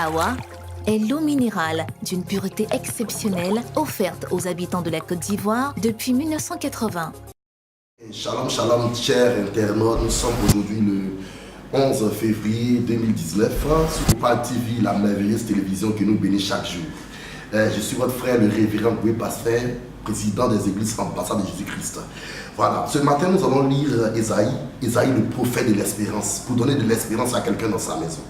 Awa est l'eau minérale d'une pureté exceptionnelle offerte aux habitants de la Côte d'Ivoire depuis 1980. Shalom, shalom, chers internautes. Nous sommes aujourd'hui le 11 février 2019 sur Opal TV, la merveilleuse télévision qui nous bénit chaque jour. Je suis votre frère, le révérend Boué Pasteur, président des églises ambassades de Jésus-Christ. Voilà, ce matin nous allons lire Ésaïe, le prophète de l'espérance, pour donner de l'espérance à quelqu'un dans sa maison.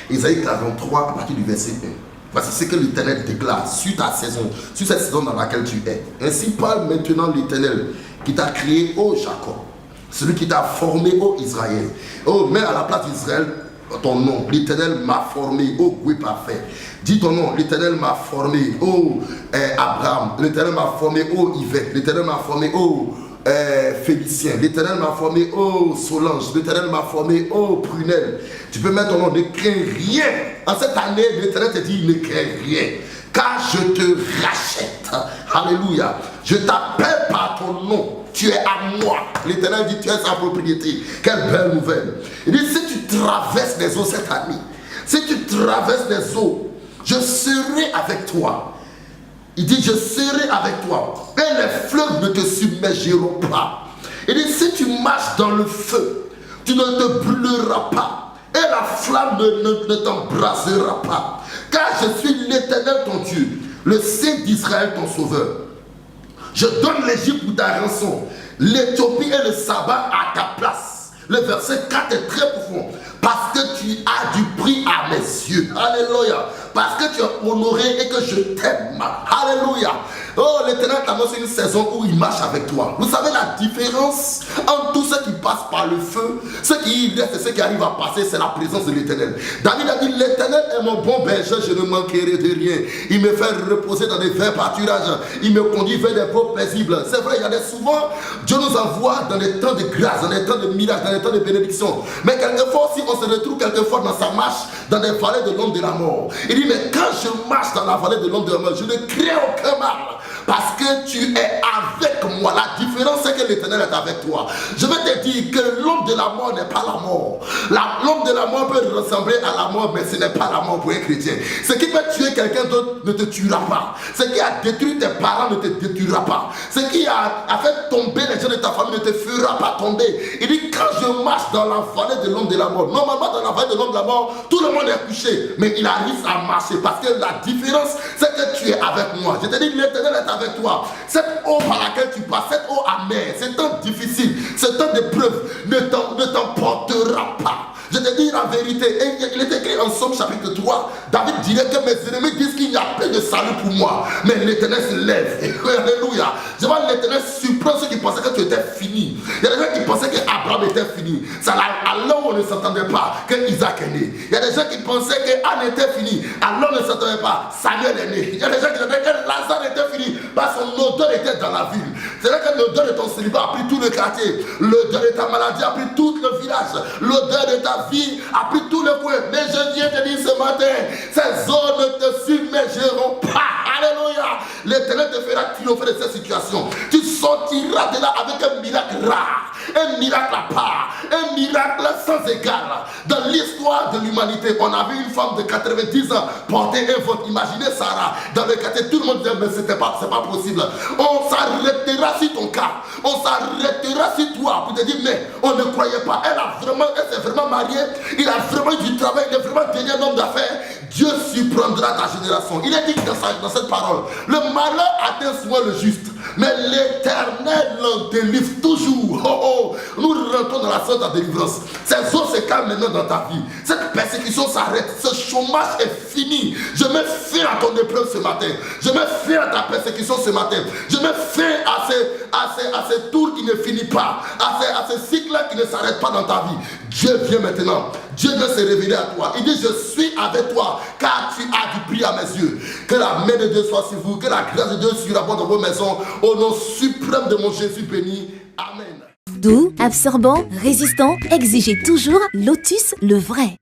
Ésaïe 43 à partir du verset 1. Voici ce que l'Éternel déclare sur ta saison, sur cette saison dans laquelle tu es. Ainsi parle maintenant l'Éternel qui t'a créé, ô Jacob, celui qui t'a formé, ô Israël. Oh, mets à la place d'Israël ton nom. L'Éternel m'a formé, ô Goué parfait. Dis ton nom. L'Éternel m'a formé, ô Abraham. L'Éternel m'a formé, ô Yvette. L'Éternel m'a formé, ô Félicien. L'Éternel m'a formé, ô Solange. L'Éternel m'a formé, ô Prunelle. Tu peux mettre ton nom. Ne crains rien. En cette année, l'Éternel te dit, ne crains rien, car je te rachète. Alléluia. Je t'appelle par ton nom. Tu es à moi. L'Éternel dit, tu es sa propriété. Quelle belle nouvelle. Il dit, si tu traverses les eaux cette année, si tu traverses les eaux, je serai avec toi. Il dit, je serai avec toi. Et les fleuves ne te submergeront pas. Il dit, si tu marches dans le feu, tu ne te brûleras pas. Et la flamme ne t'embrasera pas. Car je suis l'Éternel ton Dieu, le Saint d'Israël ton sauveur. Je donne l'Égypte pour ta rançon, l'Éthiopie et le sabbat à ta place. Le verset 4 est très profond. Parce que tu as du prix à mes yeux. Alléluia. Parce que tu es honoré et que je t'aime. Alléluia. Oh, l'Éternel t'annonce une saison où il marche avec toi. Vous savez la différence entre tous ceux qui passent par le feu, ceux qui y restent et ceux qui arrivent à passer, c'est la présence de l'Éternel. David a dit, l'Éternel est mon bon berger, je ne manquerai de rien. Il me fait reposer dans des verts pâturages. Il me conduit vers des peaux paisibles. C'est vrai, il y a des souvent, Dieu nous envoie dans des temps de grâce, dans des temps de miracles, dans des temps de bénédiction. Mais quelquefois aussi, on se retrouve quelquefois dans sa marche, dans des vallées de l'ombre de la mort. Il dit, mais quand je marche dans la vallée de l'ombre de la mort, je ne crains aucun mal. Parce que tu es avec moi. La différence, c'est que l'Éternel est avec toi. Je vais te dire que l'homme de la mort n'est pas la mort. L'homme de la mort peut ressembler à la mort, mais ce n'est pas la mort pour un chrétien. Ce qui peut tuer quelqu'un d'autre ne te tuera pas. Ce qui a détruit tes parents ne te détruira pas. Ce qui a fait tomber les gens de ta famille ne te fera pas tomber. Il dit, quand je marche dans la vallée de l'homme de la mort, normalement dans la vallée de l'homme de la mort, tout le monde est couché, mais il arrive à marcher. Parce que la différence, c'est que tu es avec moi. Je te dis, l'Éternel est avec toi. Cette eau par laquelle tu passes, cette eau amère, c'est temps difficile, c'est temps d'épreuve, ne t'emportera pas. Je te dis la vérité. Et il est écrit en Somme chapitre 3, David dirait que mes ennemis disent qu'il n'y a plus de salut pour moi, mais l'Éternel se lève. Alléluia. Je vois l'Éternel surprendre ceux qui pensaient que tu étais fini. Il y a des gens qui pensaient qu'Abraham était fini. C'est alors on ne s'entendait pas que Isaac est né. Il y a des gens qui pensaient qu'Anne était fini. Alors on ne s'entendait pas. Samuel est né. Il y a des gens qui disaient que Lazare était fini parce que son odeur était dans la ville. C'est vrai que l'odeur de ton célibat a pris tout le quartier. L'odeur de ta maladie a pris tout le village. L'odeur de ta vie a pris tout le coin. Mais je viens te dire ce matin, ces eaux ne te submergeront pas. Alléluia. L'Éternel te fera triompher de cette situation. Tu sortiras de là avec un miracle rare, un miracle à part, un miracle sans égal. Dans l'histoire de l'humanité, on a vu une femme de 90 ans porter un ventre. Imaginez Sarah. Dans le quartier, tout le monde disait, mais c'est pas possible. On s'arrêtera sur ton cas. On s'arrêtera sur toi pour te dire, mais on ne croyait pas. Elle s'est vraiment mariée. Il a vraiment eu du travail. Il est vraiment devenu un homme d'affaires. Dieu surprendra ta génération. Il est dit dans cette parole, le malheur atteint souvent le juste, mais l'Éternel l'en délivre toujours. Oh, oh. Nous rentrons dans la sorte de délivrance. Ces eaux se calment maintenant dans ta vie. Cette persécution s'arrête. Ce chômage est fini. Je mets fin à ton épreuve ce matin. Je mets fin à ta persécution ce matin. Je mets fin à ces tours qui ne finissent pas. À ces cycles qui ne s'arrêtent pas dans ta vie. Dieu vient maintenant. Dieu veut se révéler à toi. Il dit, je suis avec toi, car tu as du prix à mes yeux. Que la main de Dieu soit sur vous. Que la grâce de Dieu surabonde dans vos maisons. Au nom suprême de mon Jésus béni. Amen. Doux, absorbant, résistant, exigez toujours Lotus le vrai.